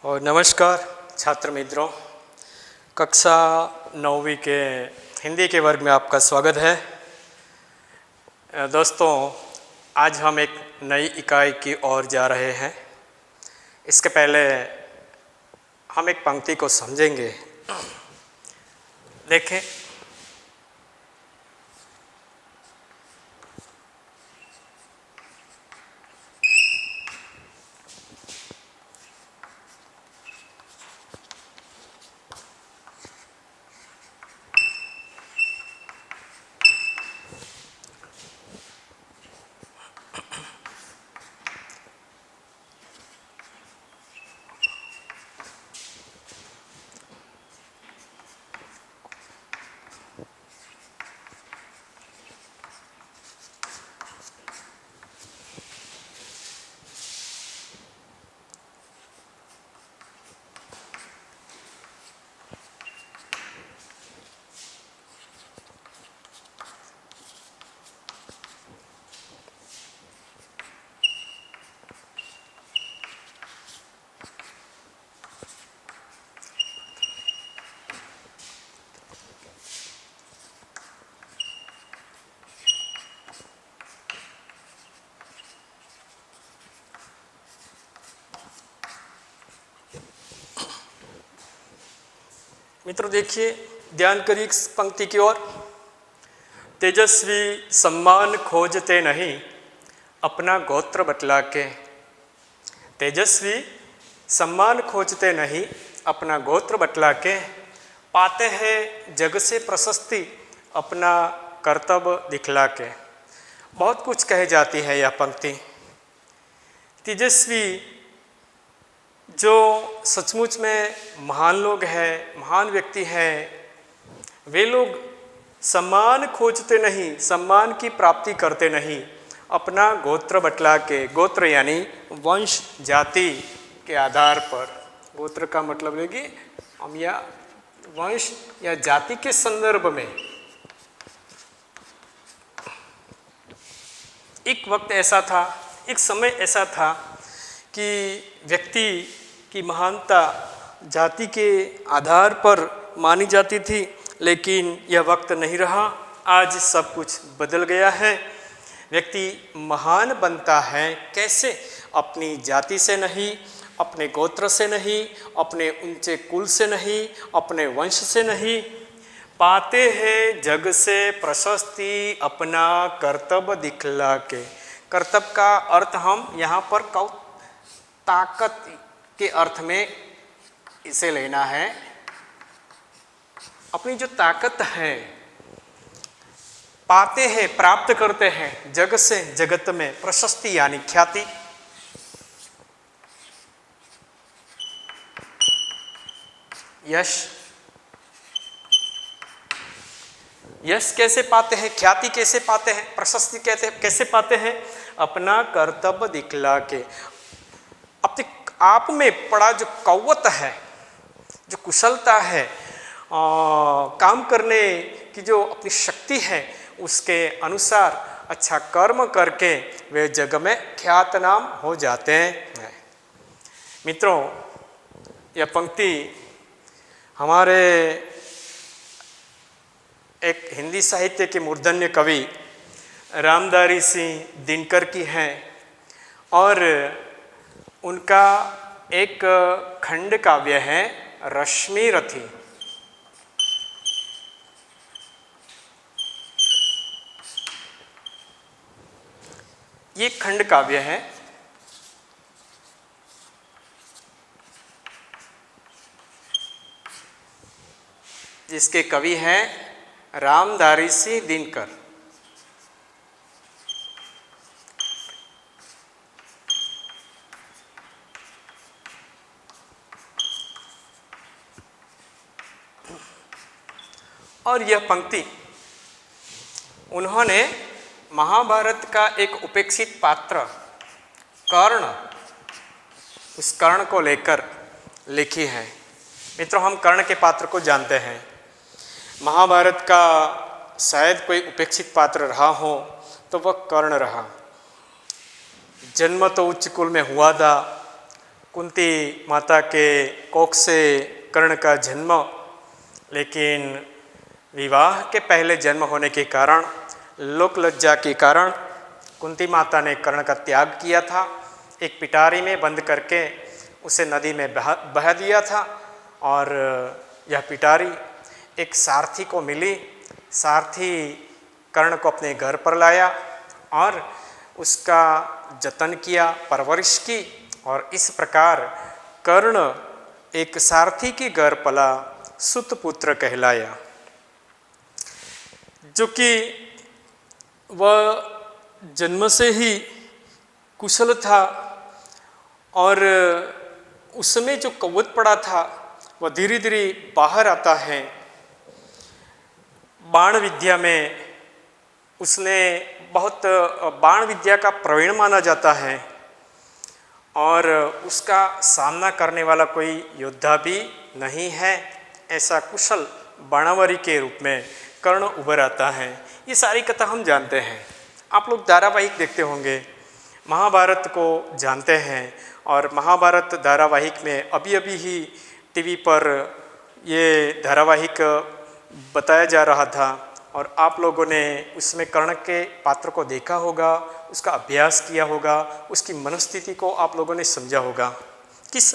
और नमस्कार छात्र मित्रों, कक्षा 9वीं के हिंदी के वर्ग में आपका स्वागत है। दोस्तों, आज हम एक नई इकाई की ओर जा रहे हैं। इसके पहले हम एक पंक्ति को समझेंगे। देखें, मित्रों देखिए, ध्यान करिए इस पंक्ति की ओर। तेजस्वी सम्मान खोजते नहीं, अपना गोत्र बतला के। तेजस्वी सम्मान खोजते नहीं, अपना गोत्र बतला के। पाते हैं जग से प्रशस्ति, अपना कर्तव्य दिखला के। बहुत कुछ कहे जाती है यह पंक्ति। तेजस्वी जो सचमुच में महान लोग हैं, महान व्यक्ति हैं, वे लोग सम्मान खोजते नहीं, सम्मान की प्राप्ति करते नहीं, अपना गोत्र बतला के। गोत्र यानी वंश जाति के आधार पर। गोत्र का मतलब है कि हम या वंश या जाति के संदर्भ में। एक वक्त ऐसा था, एक समय ऐसा था कि व्यक्ति की महानता जाति के आधार पर मानी जाती थी, लेकिन यह वक्त नहीं रहा। आज सब कुछ बदल गया है। व्यक्ति महान बनता है कैसे? अपनी जाति से नहीं, अपने गोत्र से नहीं, अपने ऊंचे कुल से नहीं, अपने वंश से नहीं। पाते हैं जग से प्रशस्ति, अपना कर्तव्य दिखला के। कर्तव्य का अर्थ हम यहाँ पर ताकत के अर्थ में इसे लेना है। अपनी जो ताकत है पाते हैं, प्राप्त करते हैं जग से, जगत में। प्रशस्ति यानी ख्याति। यश, यश कैसे पाते हैं, ख्याति कैसे पाते हैं, प्रशस्ति कैसे पाते हैं? अपना कर्तव्य दिखला के। अपने आप में पड़ा जो कौवत है, जो कुशलता है, काम करने की जो अपनी शक्ति है, उसके अनुसार अच्छा कर्म करके वे जग में ख्यातनाम हो जाते हैं। मित्रों, यह पंक्ति हमारे एक हिंदी साहित्य के मूर्धन्य कवि रामधारी सिंह दिनकर की है और उनका एक खंड काव्य है रश्मि रथी। ये खंड काव्य है। जिसके कवि हैं रामधारी सिंह दिनकर। और यह पंक्ति उन्होंने महाभारत का एक उपेक्षित पात्र कर्ण, उस कर्ण को लेकर लिखी है। मित्रों, हम कर्ण के पात्र को जानते हैं। महाभारत का शायद कोई उपेक्षित पात्र रहा हो तो वह कर्ण रहा। जन्म तो उच्च कुल में हुआ था, कुंती माता के कोख से कर्ण का जन्म, लेकिन विवाह के पहले जन्म होने के कारण, लोक लज्जा के कारण कुंती माता ने कर्ण का त्याग किया था। एक पिटारी में बंद करके उसे नदी में बहा दिया था और यह पिटारी एक सारथी को मिली। सारथी कर्ण को अपने घर पर लाया और उसका जतन किया, परवरिश की, और इस प्रकार कर्ण एक सारथी के घर पला सुतपुत्र कहलाया, जो कि वह जन्म से ही कुशल था और उसमें जो कवच पड़ा था वह धीरे धीरे बाहर आता है। बाण विद्या में उसने बहुत बाण विद्या का प्रवीण माना जाता है और उसका सामना करने वाला कोई योद्धा भी नहीं है। ऐसा कुशल बाणावरी के रूप में कर्ण उभर आता है। ये सारी कथा हम जानते हैं। आप लोग धारावाहिक देखते होंगे, महाभारत को जानते हैं, और महाभारत धारावाहिक में अभी अभी ही टीवी पर ये धारावाहिक बताया जा रहा था और आप लोगों ने उसमें कर्ण के पात्र को देखा होगा, उसका अभ्यास किया होगा, उसकी मनस्थिति को आप लोगों ने समझा होगा, किस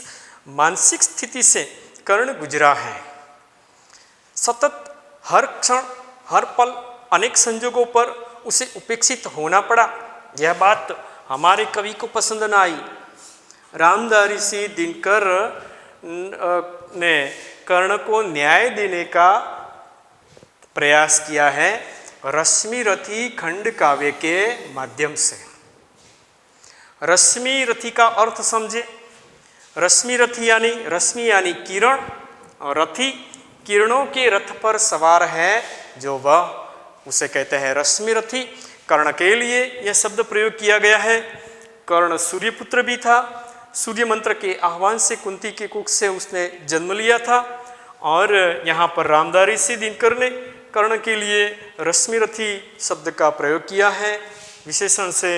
मानसिक स्थिति से कर्ण गुजरा है। सतत हर क्षण हर पल अनेक संजोगों पर उसे उपेक्षित होना पड़ा। यह बात हमारे कवि को पसंद न आई। रामधारी दिनकर ने कर्ण को न्याय देने का प्रयास किया है रश्मि रथी खंड काव्य के माध्यम से। रश्मि रथी का अर्थ समझे। रश्मि रथी यानी रश्मि यानी किरण, और रथी किरणों के रथ पर सवार है जो वह, उसे कहते हैं रश्मि रथी। कर्ण के लिए यह शब्द प्रयोग किया गया है। कर्ण सूर्यपुत्र भी था। सूर्य मंत्र के आह्वान से कुंती के कुख से उसने जन्म लिया था और यहाँ पर रामधारी दिनकर ने कर्ण के लिए रश्मि रथी शब्द का प्रयोग किया है, विशेषण से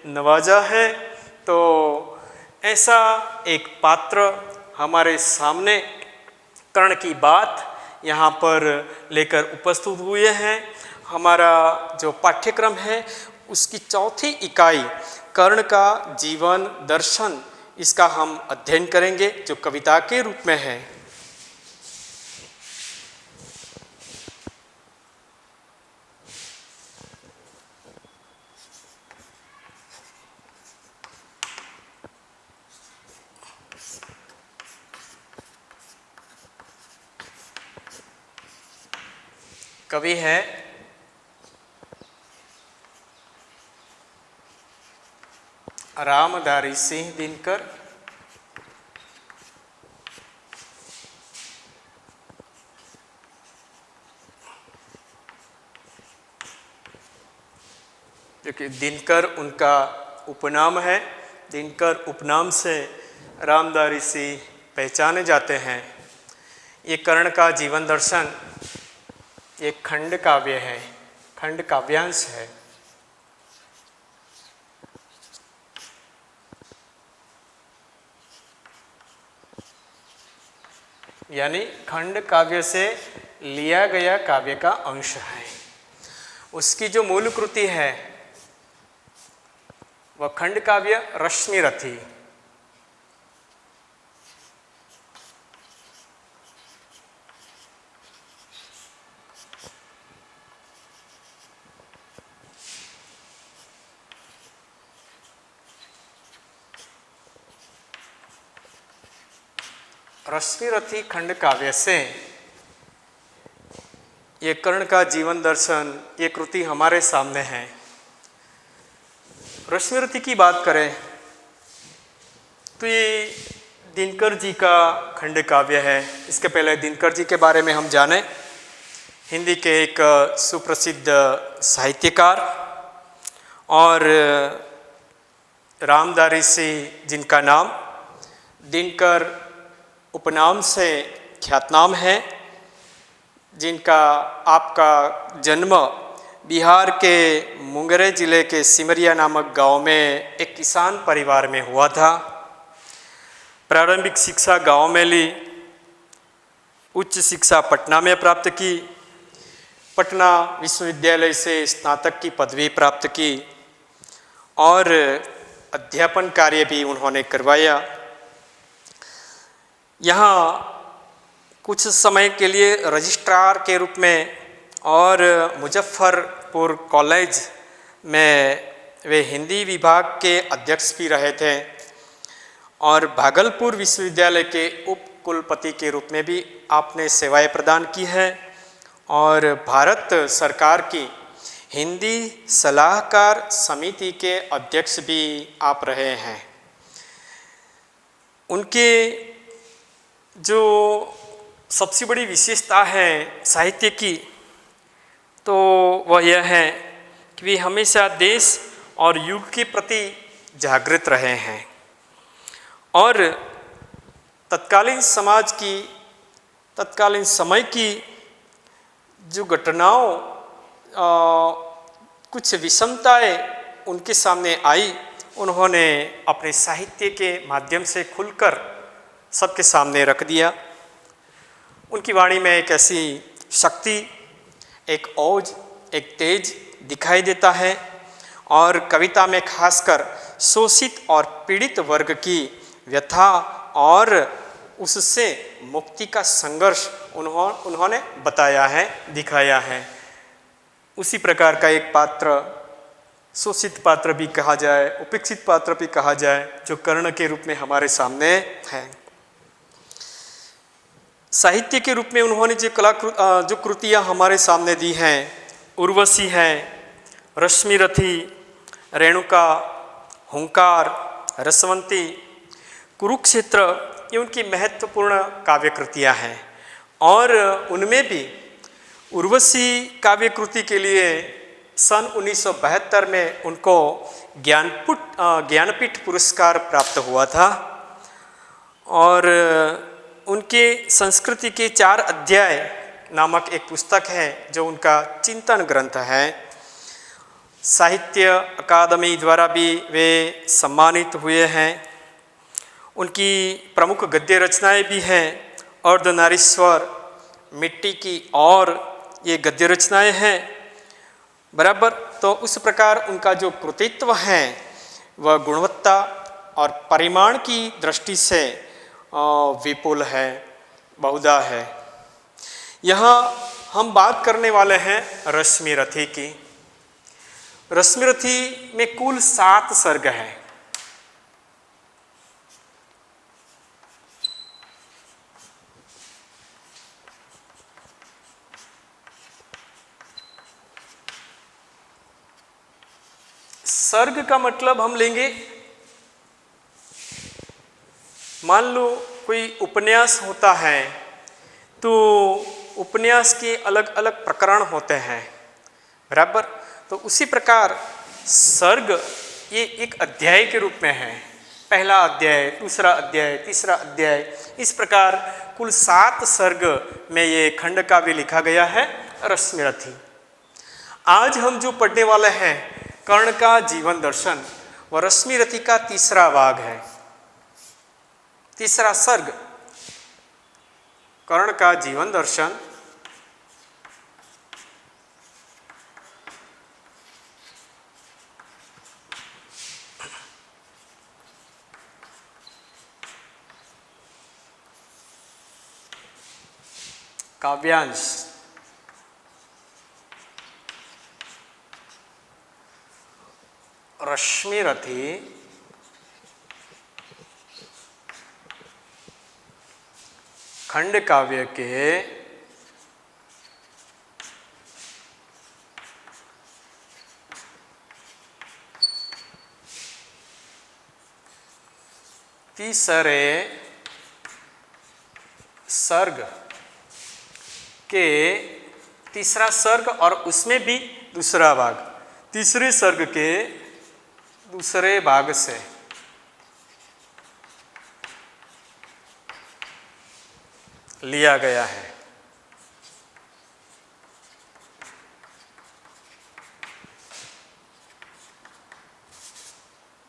नवाजा है। तो ऐसा एक पात्र हमारे सामने कर्ण की बात यहाँ पर लेकर उपस्थित हुए हैं। हमारा जो पाठ्यक्रम है उसकी चौथी इकाई कर्ण का जीवन दर्शन, इसका हम अध्ययन करेंगे जो कविता के रूप में है। कवि है रामधारी सिंह दिनकर। क्योंकि दिनकर उनका उपनाम है, दिनकर उपनाम से रामधारी सिंह पहचाने जाते हैं। ये कर्ण का जीवन दर्शन एक खंड काव्य है, खंड काव्यांश है। यानी खंड काव्य से लिया गया काव्य का अंश है। उसकी जो मूल कृति है वह खंड काव्य रश्मि रथी। रश्मि रथी खंड काव्य से ये कर्ण का जीवन दर्शन, ये कृति हमारे सामने है। रश्मि रथी की बात करें तो ये दिनकर जी का खंड काव्य है। इसके पहले दिनकर जी के बारे में हम जाने। हिंदी के एक सुप्रसिद्ध साहित्यकार और रामधारी सिंह जिनका नाम दिनकर उपनाम से ख्यातनाम है, जिनका आपका जन्म बिहार के मुंगेर जिले के सिमरिया नामक गांव में एक किसान परिवार में हुआ था। प्रारंभिक शिक्षा गांव में ली, उच्च शिक्षा पटना में प्राप्त की, पटना विश्वविद्यालय से स्नातक की पदवी प्राप्त की और अध्यापन कार्य भी उन्होंने करवाया। यहाँ कुछ समय के लिए रजिस्ट्रार के रूप में और मुजफ्फरपुर कॉलेज में वे हिंदी विभाग के अध्यक्ष भी रहे थे और भागलपुर विश्वविद्यालय के उप कुलपति के रूप में भी आपने सेवाएं प्रदान की है और भारत सरकार की हिंदी सलाहकार समिति के अध्यक्ष भी आप रहे हैं। उनके जो सबसे बड़ी विशेषता है साहित्य की, तो वह यह है कि वे हमेशा देश और युग के प्रति जागृत रहे हैं और तत्कालीन समाज की, तत्कालीन समय की जो घटनाओं कुछ विषमताएं उनके सामने आई, उन्होंने अपने साहित्य के माध्यम से खुलकर सबके सामने रख दिया। उनकी वाणी में एक ऐसी शक्ति, एक ओज, एक तेज दिखाई देता है और कविता में खासकर शोषित और पीड़ित वर्ग की व्यथा और उससे मुक्ति का संघर्ष उन्होंने बताया है, दिखाया है। उसी प्रकार का एक पात्र, शोषित पात्र भी कहा जाए, उपेक्षित पात्र भी कहा जाए, जो कर्ण के रूप में हमारे सामने है। साहित्य के रूप में उन्होंने जो कृतियाँ हमारे सामने दी हैं, उर्वशी हैं, रश्मिरथी, रेणुका, हुंकार, रसवंती, कुरुक्षेत्र, ये उनकी महत्वपूर्ण काव्य कृतियाँ हैं और उनमें भी उर्वशी काव्य कृति के लिए सन 1972 में उनको ज्ञानपीठ पुरस्कार प्राप्त हुआ था और उनके संस्कृति के 4 अध्याय नामक एक पुस्तक है जो उनका चिंतन ग्रंथ है। साहित्य अकादमी द्वारा भी वे सम्मानित हुए हैं। उनकी प्रमुख गद्य रचनाएं भी हैं, अर्धनारीश्वर, मिट्टी की और ये गद्य रचनाएं हैं बराबर। तो उस प्रकार उनका जो कृतित्व है वह गुणवत्ता और परिमाण की दृष्टि से विपुल है, बहुधा है। यहाँ हम बात करने वाले हैं रश्मिरथी की। रश्मिरथी में कुल 7 सर्ग हैं। सर्ग का मतलब हम लेंगे, मान लो कोई उपन्यास होता है तो उपन्यास के अलग अलग प्रकरण होते हैं बराबर। तो उसी प्रकार सर्ग ये एक अध्याय के रूप में है, पहला अध्याय, दूसरा अध्याय, तीसरा अध्याय, इस प्रकार कुल 7 सर्ग में ये खंड काव्य लिखा गया है रश्मिरथी। आज हम जो पढ़ने वाले हैं कर्ण का जीवन दर्शन, वह रश्मिरथी का तीसरा भाग है, तीसरा सर्ग, कर्ण का जीवन दर्शन। काव्यांश रश्मिरथी खंड काव्य के तीसरे सर्ग के तीसरा सर्ग और उसमें भी दूसरा भाग, तीसरे सर्ग के दूसरे भाग से लिया गया है।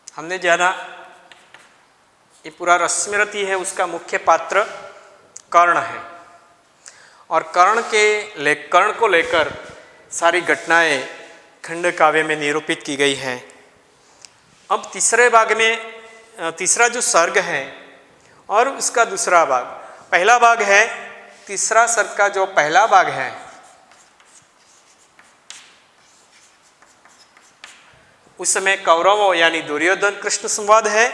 हमने जाना ये पूरा रश्मिरथी है, उसका मुख्य पात्र कर्ण है और कर्ण को लेकर सारी घटनाएं खंड काव्य में निरूपित की गई हैं। अब तीसरे भाग में तीसरा जो सर्ग है और उसका दूसरा भाग, पहला भाग है तीसरा सर्ग का जो पहला भाग है उस समय कौरवों यानी दुर्योधन कृष्ण संवाद है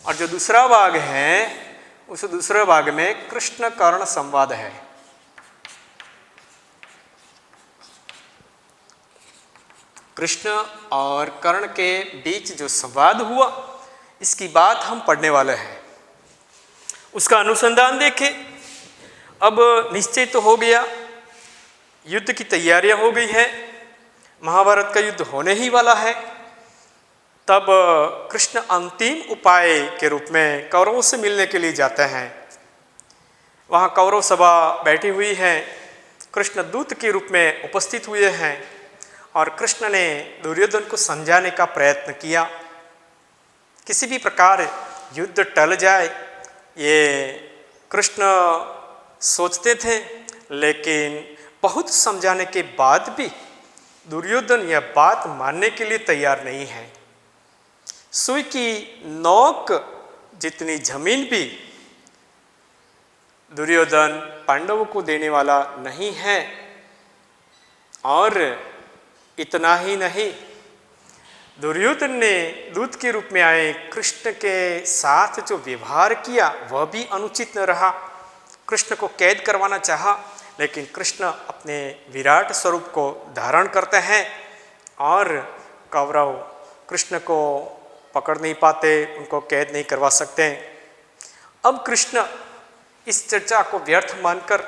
और जो दूसरा भाग है उस दूसरे भाग में कृष्ण कर्ण संवाद है। कृष्ण और कर्ण के बीच जो संवाद हुआ इसकी बात हम पढ़ने वाले हैं, उसका अनुसंधान देखें। अब निश्चय तो हो गया, युद्ध की तैयारियां हो गई है, महाभारत का युद्ध होने ही वाला है। तब कृष्ण अंतिम उपाय के रूप में कौरवों से मिलने के लिए जाते हैं। वहाँ कौरव सभा बैठी हुई है, कृष्ण दूत के रूप में उपस्थित हुए हैं और कृष्ण ने दुर्योधन को समझाने का प्रयत्न किया, किसी भी प्रकार युद्ध टल जाए ये कृष्ण सोचते थे, लेकिन बहुत समझाने के बाद भी दुर्योधन यह बात मानने के लिए तैयार नहीं है। सुई की नोक जितनी जमीन भी दुर्योधन पांडवों को देने वाला नहीं है। और इतना ही नहीं, दुर्योधन ने दूत के रूप में आए कृष्ण के साथ जो व्यवहार किया वह भी अनुचित न रहा। कृष्ण को कैद करवाना चाहा, लेकिन कृष्ण अपने विराट स्वरूप को धारण करते हैं और कौरव कृष्ण को पकड़ नहीं पाते, उनको कैद नहीं करवा सकते। अब कृष्ण इस चर्चा को व्यर्थ मानकर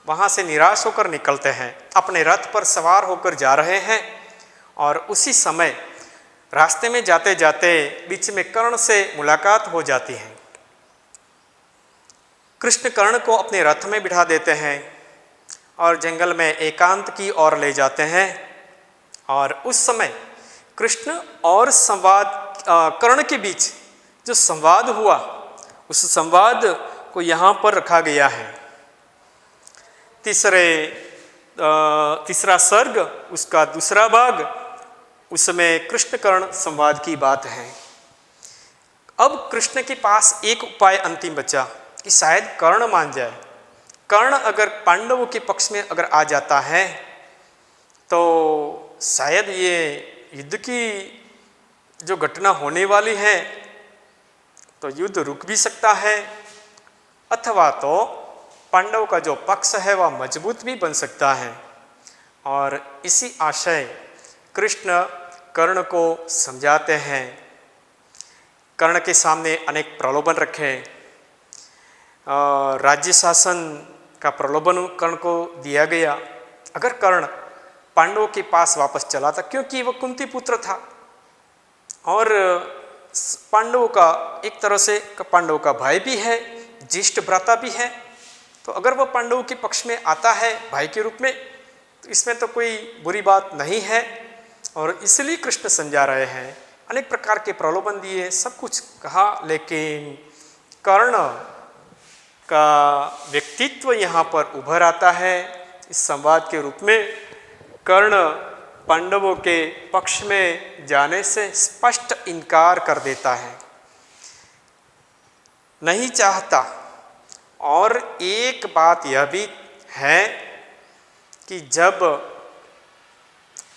वहाँ से निराश होकर निकलते हैं, अपने रथ पर सवार होकर जा रहे हैं और उसी समय रास्ते में जाते जाते बीच में कर्ण से मुलाकात हो जाती है। कृष्ण कर्ण को अपने रथ में बिठा देते हैं और जंगल में एकांत की ओर ले जाते हैं और उस समय कृष्ण और कर्ण के बीच जो संवाद हुआ उस संवाद को यहाँ पर रखा गया है। तीसरा सर्ग उसका दूसरा भाग, उसमें कृष्ण कर्ण संवाद की बात है। अब कृष्ण के पास एक उपाय अंतिम बचा कि शायद कर्ण मान जाए। कर्ण अगर पांडवों के पक्ष में अगर आ जाता है तो शायद ये युद्ध की जो घटना होने वाली है तो युद्ध रुक भी सकता है, अथवा तो पांडव का जो पक्ष है वह मजबूत भी बन सकता है। और इसी आशय कृष्ण कर्ण को समझाते हैं। कर्ण के सामने अनेक प्रलोभन रखे, राज्य शासन का प्रलोभन कर्ण को दिया गया। अगर कर्ण पांडवों के पास वापस चला था, क्योंकि वह कुंती पुत्र था और पांडवों का एक तरह से पांडवों का भाई भी है, ज्येष्ठ भ्राता भी है, तो अगर वह पांडवों के पक्ष में आता है भाई के रूप में तो इसमें तो कोई बुरी बात नहीं है। और इसलिए कृष्ण समझा रहे हैं, अनेक प्रकार के प्रलोभन दिए, सब कुछ कहा, लेकिन कर्ण का व्यक्तित्व यहाँ पर उभर आता है इस संवाद के रूप में। कर्ण पांडवों के पक्ष में जाने से स्पष्ट इनकार कर देता है, नहीं चाहता। और एक बात यह भी है कि जब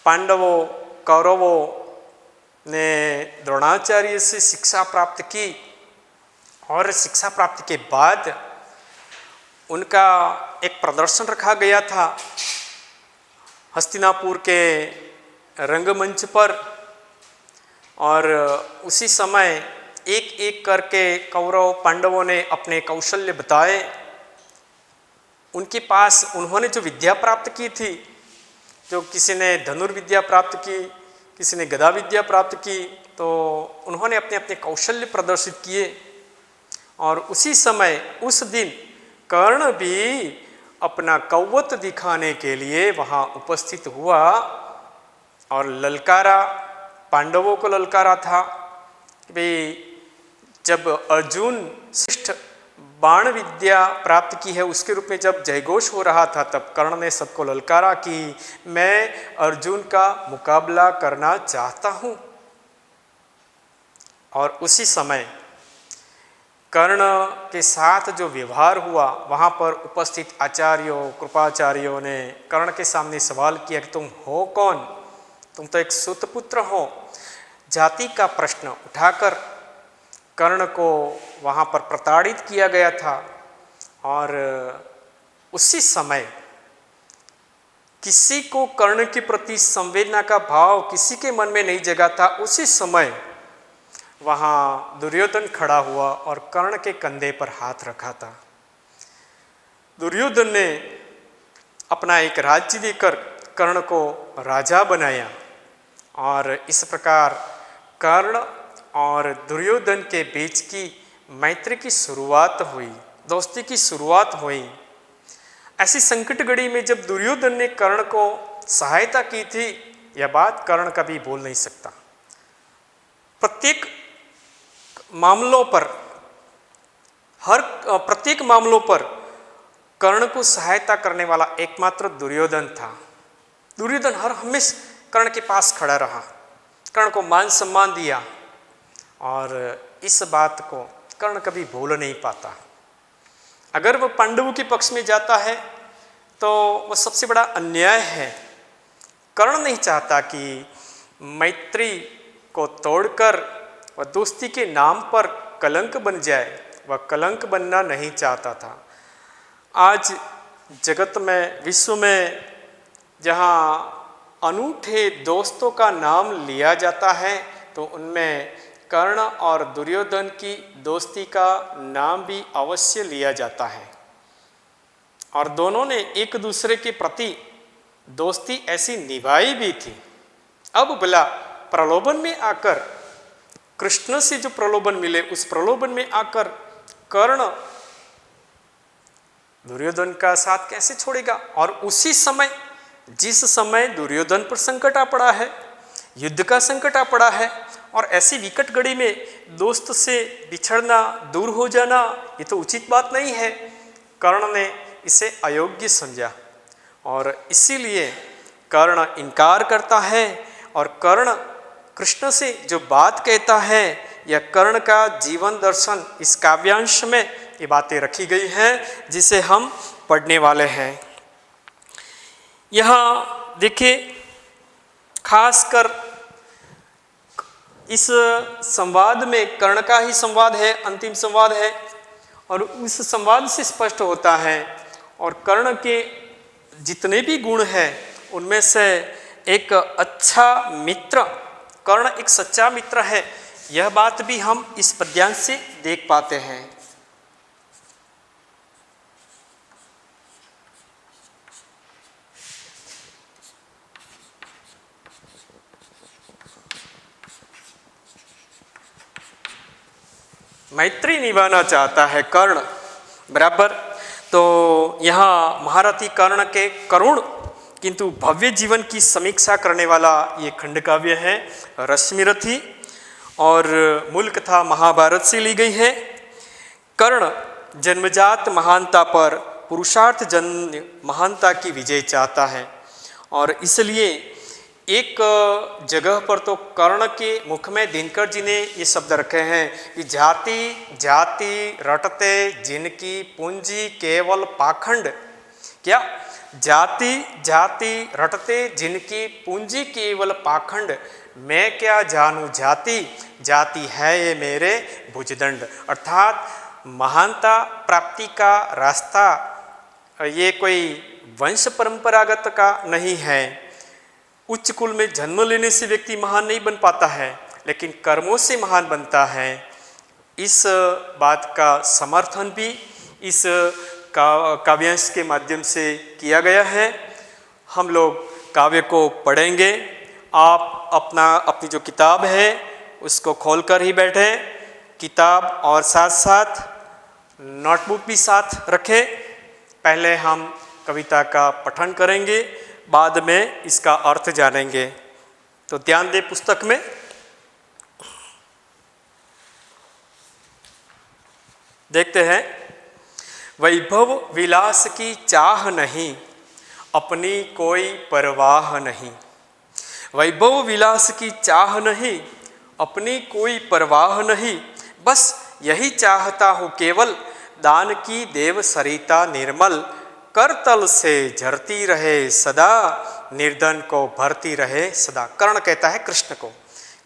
पांडवों कौरवों ने द्रोणाचार्य से शिक्षा प्राप्त की और शिक्षा प्राप्ति के बाद उनका एक प्रदर्शन रखा गया था हस्तिनापुर के रंगमंच पर, और उसी समय एक एक करके कौरव पांडवों ने अपने कौशल्य बताए। उनके पास उन्होंने जो विद्या प्राप्त की थी, जो किसी ने धनुर्विद्या प्राप्त की, किसी ने गदा विद्या प्राप्त की, तो उन्होंने अपने अपने कौशल्य प्रदर्शित किए। और उसी समय उस दिन कर्ण भी अपना कौवत दिखाने के लिए वहाँ उपस्थित हुआ और ललकारा, पांडवों को ललकारा था कि भाई जब अर्जुन श्रेष्ठ बाण विद्या प्राप्त की है उसके रूप में जब जयघोष हो रहा था, तब कर्ण ने सबको ललकारा कि मैं अर्जुन का मुकाबला करना चाहता हूँ। और उसी समय कर्ण के साथ जो व्यवहार हुआ, वहाँ पर उपस्थित आचार्यों कृपाचार्यों ने कर्ण के सामने सवाल किया कि तुम हो कौन, तुम तो एक सूतपुत्र हो। जाति का प्रश्न उठाकर कर्ण को वहाँ पर प्रताड़ित किया गया था। और उसी समय किसी को कर्ण के प्रति संवेदना का भाव किसी के मन में नहीं जगा था। उसी समय वहाँ दुर्योधन खड़ा हुआ और कर्ण के कंधे पर हाथ रखा था। दुर्योधन ने अपना एक राज्य देकर कर्ण को राजा बनाया और इस प्रकार कर्ण और दुर्योधन के बीच की मैत्री की शुरुआत हुई, दोस्ती की शुरुआत हुई। ऐसी संकट घड़ी में जब दुर्योधन ने कर्ण को सहायता की थी, यह बात कर्ण कभी भूल नहीं सकता। प्रत्येक मामलों पर, प्रत्येक मामलों पर कर्ण को सहायता करने वाला एकमात्र दुर्योधन था। दुर्योधन हर हमेशा कर्ण के पास खड़ा रहा, कर्ण को मान सम्मान दिया और इस बात को कर्ण कभी भूल नहीं पाता। अगर वह पांडवों के पक्ष में जाता है तो वह सबसे बड़ा अन्याय है। कर्ण नहीं चाहता कि मैत्री को तोड़कर वह दोस्ती के नाम पर कलंक बन जाए, वह कलंक बनना नहीं चाहता था। आज जगत में, विश्व में जहाँ अनूठे दोस्तों का नाम लिया जाता है तो उनमें कर्ण और दुर्योधन की दोस्ती का नाम भी अवश्य लिया जाता है। और दोनों ने एक दूसरे के प्रति दोस्ती ऐसी निभाई भी थी। अब भला प्रलोभन में आकर, कृष्ण से जो प्रलोभन मिले उस प्रलोभन में आकर कर्ण दुर्योधन का साथ कैसे छोड़ेगा। और उसी समय, जिस समय दुर्योधन पर संकट आ पड़ा है, युद्ध का संकट आ पड़ा है, और ऐसी विकट घड़ी में दोस्त से बिछड़ना, दूर हो जाना, ये तो उचित बात नहीं है। कर्ण ने इसे अयोग्य समझा और इसीलिए कर्ण इनकार करता है। और कर्ण कृष्ण से जो बात कहता है, यह कर्ण का जीवन दर्शन इस काव्यांश में ये बातें रखी गई हैं जिसे हम पढ़ने वाले हैं। यहाँ देखिए, खासकर इस संवाद में कर्ण का ही संवाद है, अंतिम संवाद है, और उस संवाद से स्पष्ट होता है और कर्ण के जितने भी गुण हैं उनमें से एक अच्छा मित्र, कर्ण एक सच्चा मित्र है, यह बात भी हम इस पद्यांश से देख पाते हैं। मैत्री निभाना चाहता है कर्ण, बराबर। तो यहाँ महारथी कर्ण के करुण किंतु भव्य जीवन की समीक्षा करने वाला ये खंड काव्य है रश्मिरथी, और मूल कथा महाभारत से ली गई है। कर्ण जन्मजात महानता पर पुरुषार्थ जन्य महानता की विजय चाहता है, और इसलिए एक जगह पर तो कर्ण के मुख में दिनकर जी ने ये शब्द रखे हैं कि जाति जाति रटते जिनकी पूंजी केवल पाखंड। क्या? जाति जाति रटते जिनकी पूंजी केवल पाखंड, मैं क्या जानूं जाति, जाति है ये मेरे भुजदंड। अर्थात महानता प्राप्ति का रास्ता ये कोई वंश परंपरागत का नहीं है। उच्च कुल में जन्म लेने से व्यक्ति महान नहीं बन पाता है, लेकिन कर्मों से महान बनता है। इस बात का समर्थन भी इस काव्यांश के माध्यम से किया गया है। हम लोग काव्य को पढ़ेंगे। आप अपनी जो किताब है उसको खोलकर ही बैठें, किताब और साथ साथ नोटबुक भी साथ रखें। पहले हम कविता का पठन करेंगे, बाद में इसका अर्थ जानेंगे। तो ध्यान दें पुस्तक में। देखते हैं, वैभव विलास की चाह नहीं, अपनी कोई परवाह नहीं। वैभव विलास की चाह नहीं, अपनी कोई परवाह नहीं, बस यही चाहता हूँ केवल, दान की देव सरिता निर्मल, करतल से झरती रहे सदा, निर्धन को भरती रहे सदा। कर्ण कहता है कृष्ण को।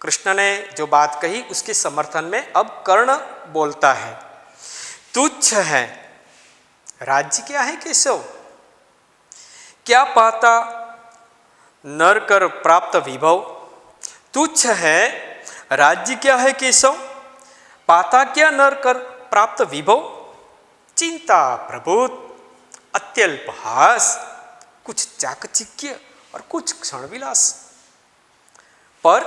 कृष्ण ने जो बात कही उसके समर्थन में अब कर्ण बोलता है, तुच्छ है राज्य क्या है केशव, क्या पाता नर कर प्राप्त विभव। तुच्छ है राज्य क्या है केशव, पाता क्या नर कर प्राप्त विभव। चिंता प्रबोध अत्यल्प हास, कुछ चाकचिक्य और कुछ क्षण विलास, पर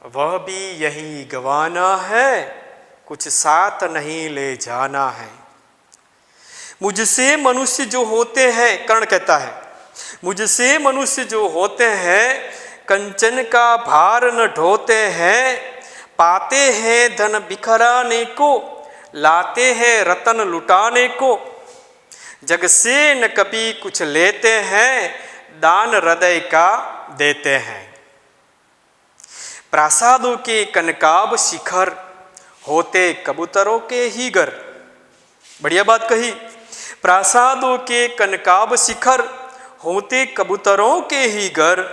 वह भी यही गवाना है, कुछ साथ नहीं ले जाना है। मुझसे मनुष्य जो होते हैं, कर्ण कहता है, मुझसे मनुष्य जो होते हैं, कंचन का भार न ढोते हैं, पाते हैं धन बिखराने को, लाते हैं रतन लुटाने को, जग से न कभी कुछ लेते हैं, दान हृदय का देते हैं। प्रासादों के कनकाब शिखर, होते कबूतरों के ही घर। बढ़िया बात कही। प्रासादों के कनकाब शिखर, होते कबूतरों के ही घर,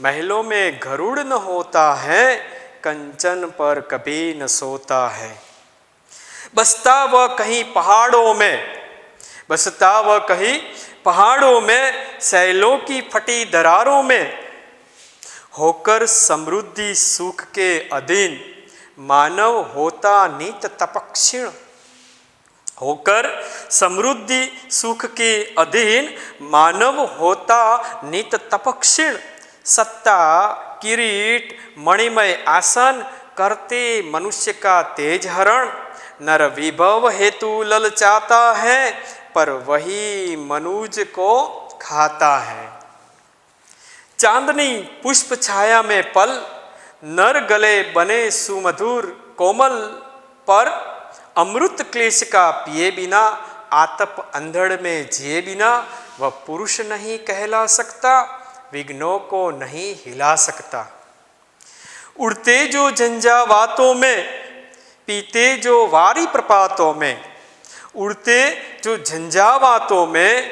महलों में गरुड़ न होता है, कंचन पर कभी न सोता है। बसता वह कहीं पहाड़ों में, बसता वह कहीं पहाड़ों में, सैलों की फटी दरारों में, होकर समृद्धि सुख के अधीन, मानव होता नित तपक्षीण। होकर समृद्धि सुख के अधीन, मानव होता नित तपक्षीण। सत्ता किरीट मणिमय आसन, करते मनुष्य का तेज हरण, नर विभव हेतु ललचाता है, पर वही मनुज को खाता है। चांदनी पुष्प छाया में पल, नर गले बने सुमधुर कोमल, पर अमृत क्लेश का पिए बिना, आतप अंधड़ में जिए बिना, वह पुरुष नहीं कहला सकता, विघ्नों को नहीं हिला सकता। उड़ते जो झंझावातों में, पीते जो वारी प्रपातों में, उड़ते जो झंझावातों में,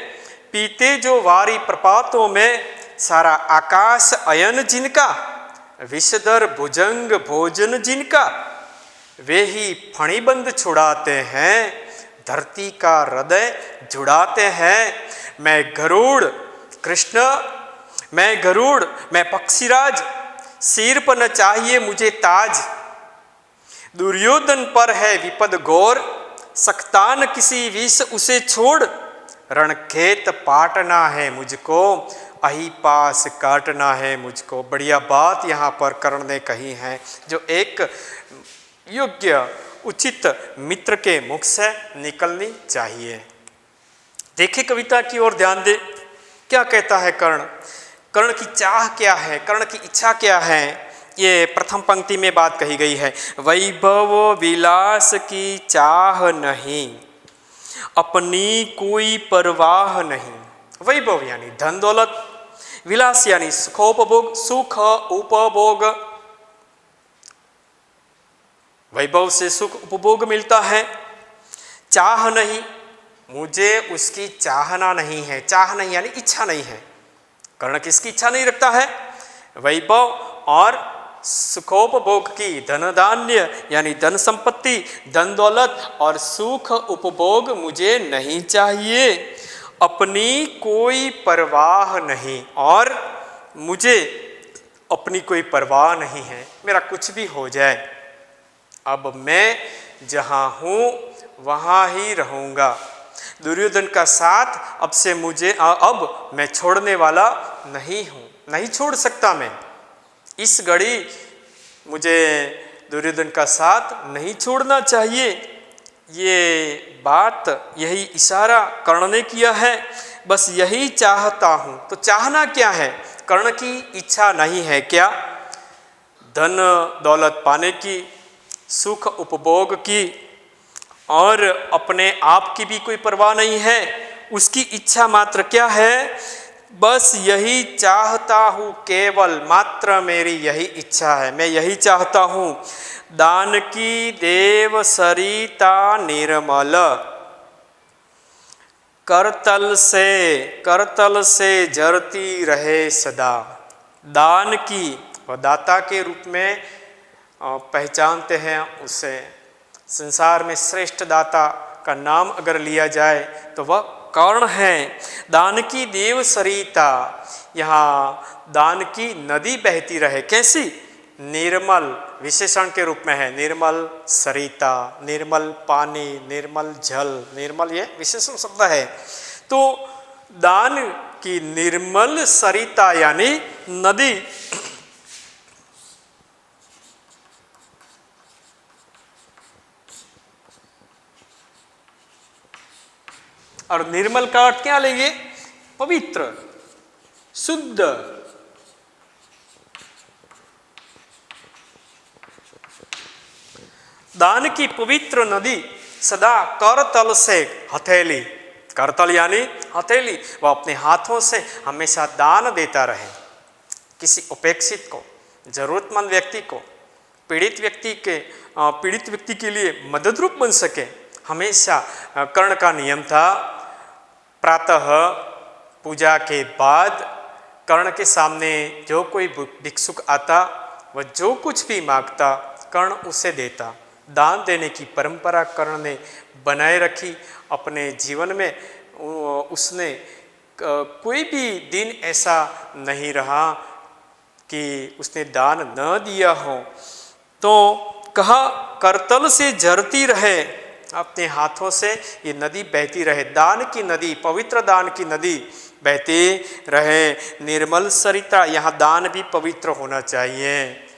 पीते जो वारी प्रपातों में, सारा आकाश अयन जिनका, विषधर भुजंग भोजन जिनका, वे ही फणिबंद छुड़ाते हैं, धरती का हृदय जुड़ाते हैं। मैं गरुड़ कृष्ण, मैं गरुड़, मैं पक्षीराज, सिर पर न चाहिए मुझे ताज। दुर्योधन पर है विपद घोर, सकता न किसी विष उसे छोड़। रणखेत पाटना है मुझको, अही पास काटना है मुझको। बढ़िया बात यहाँ पर कर्ण ने कही है, जो एक योग्य उचित मित्र के मुख से निकलनी चाहिए। देखिए कविता की ओर ध्यान दे, क्या कहता है कर्ण। कर्ण की चाह क्या है, कर्ण की इच्छा क्या है, ये प्रथम पंक्ति में बात कही गई है। वैभव विलास की चाह नहीं, अपनी कोई परवाह नहीं। वैभव यानी धन दौलत, विलास यानी सुखोपभोग, सुख उपभोग। वैभव से सुख उपभोग मिलता है। चाह नहीं, मुझे उसकी चाहना नहीं है। चाह नहीं यानी इच्छा नहीं है। कर्ण किसकी इच्छा नहीं रखता है? वैभव और सुखोपभोग की, धन धान्य यानी धन संपत्ति, धन दौलत और सुख उपभोग मुझे नहीं चाहिए। अपनी कोई परवाह नहीं, और मुझे अपनी कोई परवाह नहीं है, मेरा कुछ भी हो जाए, अब मैं जहाँ हूँ वहाँ ही रहूँगा। दुर्योधन का साथ अब से मुझे अब मैं छोड़ने वाला नहीं हूँ, नहीं छोड़ सकता मैं। इस घड़ी मुझे दुर्योधन का साथ नहीं छोड़ना चाहिए। ये बात, यही इशारा कर्ण ने किया है। बस यही चाहता हूँ। तो चाहना क्या है? कर्ण की इच्छा नहीं है क्या? धन दौलत पाने की, सुख उपभोग की, और अपने आप की भी कोई परवाह नहीं है। उसकी इच्छा मात्र क्या है? बस यही चाहता हूँ, केवल मात्र मेरी यही इच्छा है, मैं यही चाहता हूँ। दान की देव सरिता निर्मल, करतल से जरती रहे सदा। दान की, वह दाता के रूप में पहचानते हैं उसे। संसार में श्रेष्ठ दाता का नाम अगर लिया जाए तो वह कर्ण है। दान की देव सरिता, यहाँ दान की नदी बहती रहे। कैसी? निर्मल विशेषण के रूप में है। निर्मल सरिता, निर्मल पानी, निर्मल जल, निर्मल ये विशेषण शब्द है। तो दान की निर्मल सरिता यानी नदी, और निर्मल का अर्थ क्या लेंगे? पवित्र, शुद्ध। दान की पवित्र नदी सदा करतल से हथेली, करतल यानी हथेली, वह अपने हाथों से हमेशा दान देता रहे। किसी उपेक्षित को, जरूरतमंद व्यक्ति को, पीड़ित व्यक्ति के लिए मदद रूप बन सके। हमेशा कर्ण का नियम था, प्रातः पूजा के बाद कर्ण के सामने जो कोई भिक्षुक आता, वह जो कुछ भी मांगता कर्ण उसे देता। दान देने की परंपरा कर्ण ने बनाए रखी अपने जीवन में। उसने कोई भी दिन ऐसा नहीं रहा कि उसने दान न दिया हो। तो कहा करतल से झरती रहे, अपने हाथों से ये नदी बहती रहे। दान की नदी, पवित्र दान की नदी बहती रहे। निर्मल सरिता, यहाँ दान भी पवित्र होना चाहिए।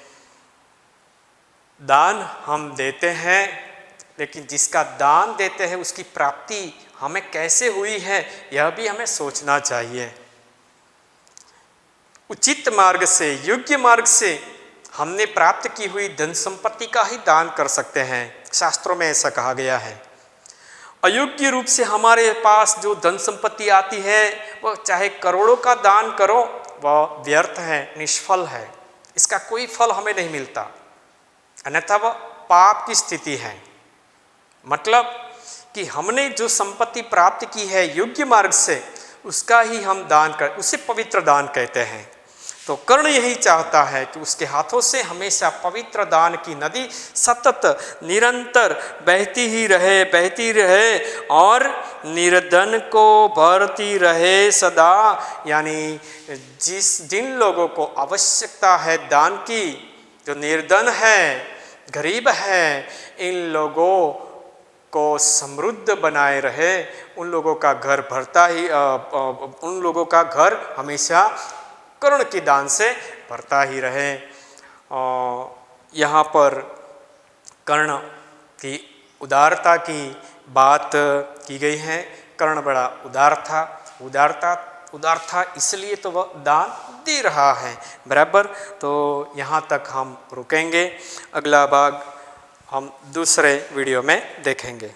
दान हम देते हैं, लेकिन जिसका दान देते हैं उसकी प्राप्ति हमें कैसे हुई है, यह भी हमें सोचना चाहिए। उचित मार्ग से, योग्य मार्ग से हमने प्राप्त की हुई धन संपत्ति का ही दान कर सकते हैं। शास्त्रों में ऐसा कहा गया है। अयोग्य रूप से हमारे पास जो धन संपत्ति आती है, वह चाहे करोड़ों का दान करो, वह व्यर्थ है, निष्फल है। इसका कोई फल हमें नहीं मिलता, अन्यथा वह पाप की स्थिति है। मतलब कि हमने जो संपत्ति प्राप्त की है योग्य मार्ग से, उसका ही हम दान कर, उसे पवित्र दान कहते हैं। तो कर्ण यही चाहता है कि उसके हाथों से हमेशा पवित्र दान की नदी सतत निरंतर बहती ही रहे, बहती रहे और निर्धन को भरती रहे सदा। यानी जिन लोगों को आवश्यकता है दान की, जो निर्धन है, गरीब है, इन लोगों को समृद्ध बनाए रहे। उन लोगों का घर भरता ही, उन लोगों का घर हमेशा कर्ण की दान से भरता ही रहे। यहाँ पर कर्ण की उदारता की बात की गई है। कर्ण बड़ा उदार था। उदार था इसलिए तो वह दान दे रहा है, बराबर। तो यहाँ तक हम रुकेंगे, अगला भाग हम दूसरे वीडियो में देखेंगे।